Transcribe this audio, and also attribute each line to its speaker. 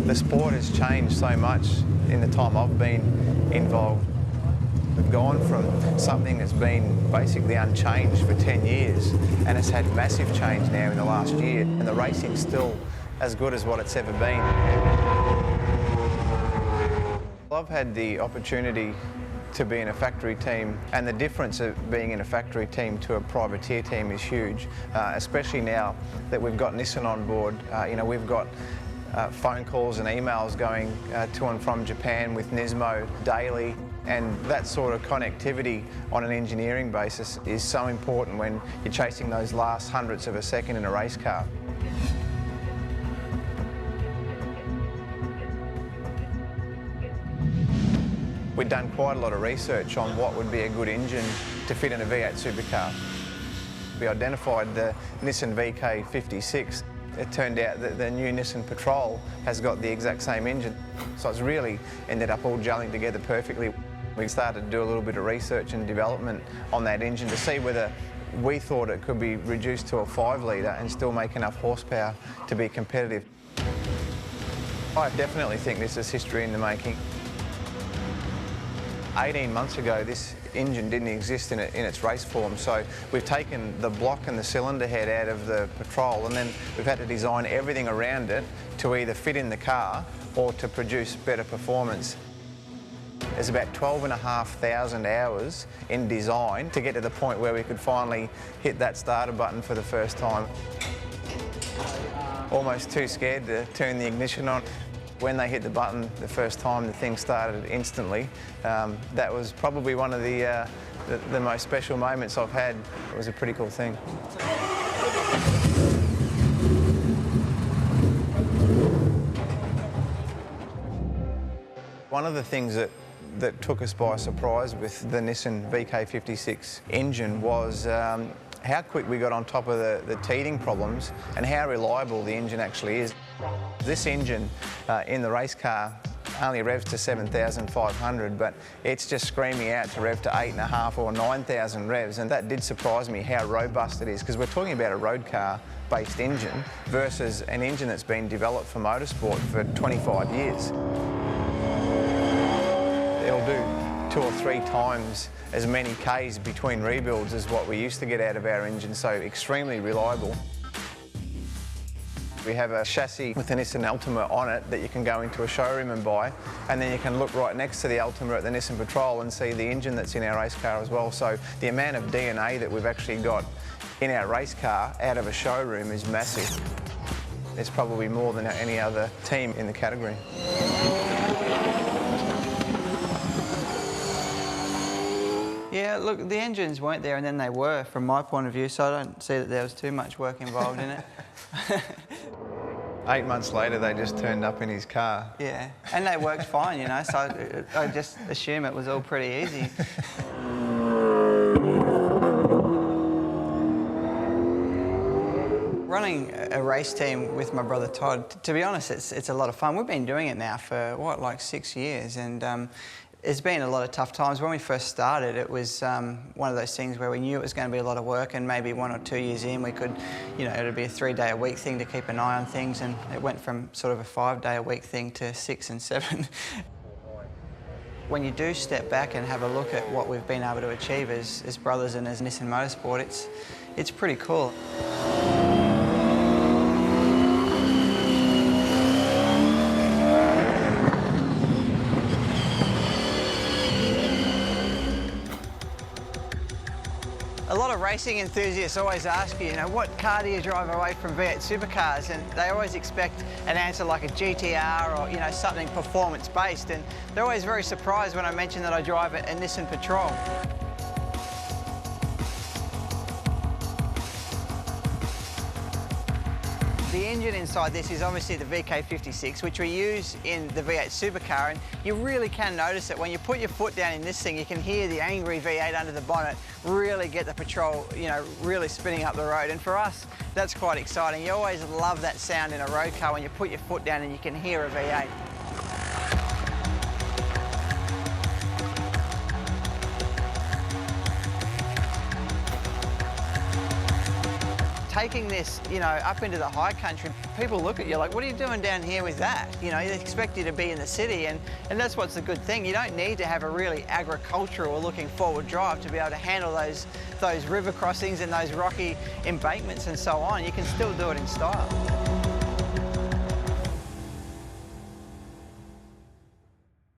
Speaker 1: The sport has changed so much in the time I've been involved. We've gone from something that's been basically unchanged for 10 years and it's had massive change now in the last year, and the racing's still as good as what it's ever been. I've had the opportunity to be in a factory team, and the difference of being in a factory team to a privateer team is huge, especially now that we've got Nissan on board. You know, we've got phone calls and emails going to and from Japan with Nismo daily, and that sort of connectivity on an engineering basis is so important when you're chasing those last hundredths of a second in a race car. We'd done quite a lot of research on what would be a good engine to fit in a V8 supercar. We identified the Nissan VK56. It turned out that the new Nissan Patrol has got the exact same engine. So it's really ended up all gelling together perfectly. We started to do a little bit of research and development on that engine to see whether we thought it could be reduced to a 5-litre and still make enough horsepower to be competitive. I definitely think this is history in the making. 18 months ago, this engine didn't exist in its race form, so we've taken the block and the cylinder head out of the Patrol, and then we've had to design everything around it to either fit in the car or to produce better performance. There's about 12,500 hours in design to get to the point where we could finally hit that starter button for the first time. Almost too scared to turn the ignition on. When they hit the button the first time, the thing started instantly. That was probably one of the most special moments I've had. It was a pretty cool thing. One of the things that took us by surprise with the Nissan VK56 engine was how quick we got on top of the teething problems and how reliable the engine actually is. This engine in the race car only revs to 7,500, but it's just screaming out to rev to 8.5 or 9,000 revs, and that did surprise me how robust it is, because we're talking about a road car based engine versus an engine that's been developed for motorsport for 25 years. It'll do 2 or 3 times as many Ks between rebuilds as what we used to get out of our engine, so extremely reliable. We have a chassis with the Nissan Altima on it that you can go into a showroom and buy, and then you can look right next to the Altima at the Nissan Patrol and see the engine that's in our race car as well. So the amount of DNA that we've actually got in our race car out of a showroom is massive. It's probably more than any other team in the category.
Speaker 2: Yeah, look, the engines weren't there and then they were, from my point of view, so I don't see that there was too much work involved in it.
Speaker 1: 8 months later, they just turned up in his car.
Speaker 2: Yeah, and they worked fine, you know, so I just assume it was all pretty easy. Running a race team with my brother Todd, to be honest, it's a lot of fun. We've been doing it now for, what, like 6 years, and it's been a lot of tough times. When we first started, it was one of those things where we knew it was going to be a lot of work, and maybe 1 or 2 years in, we could, you know, it'd be a 3-day-a-week thing to keep an eye on things, and it went from sort of a 5-day-a-week thing to 6 and 7. When you do step back and have a look at what we've been able to achieve as brothers and as Nissan Motorsport, it's pretty cool. A lot of racing enthusiasts always ask you, what car do you drive away from V8 Supercars? And they always expect an answer like a GTR or, something performance-based. And they're always very surprised when I mention that I drive a Nissan Patrol. The engine inside this is obviously the VK56, which we use in the V8 Supercar, and you really can notice it. When you put your foot down in this thing, you can hear the angry V8 under the bonnet really get the Patrol, really spinning up the road. And for us, that's quite exciting. You always love that sound in a road car when you put your foot down and you can hear a V8. taking this, you know, up into the high country, people look at you like, what are you doing down here with that? You know, they expect you to be in the city, and that's what's the good thing. You don't need to have a really agricultural or looking forward drive to be able to handle those river crossings and those rocky embankments and so on. You can still do it in style.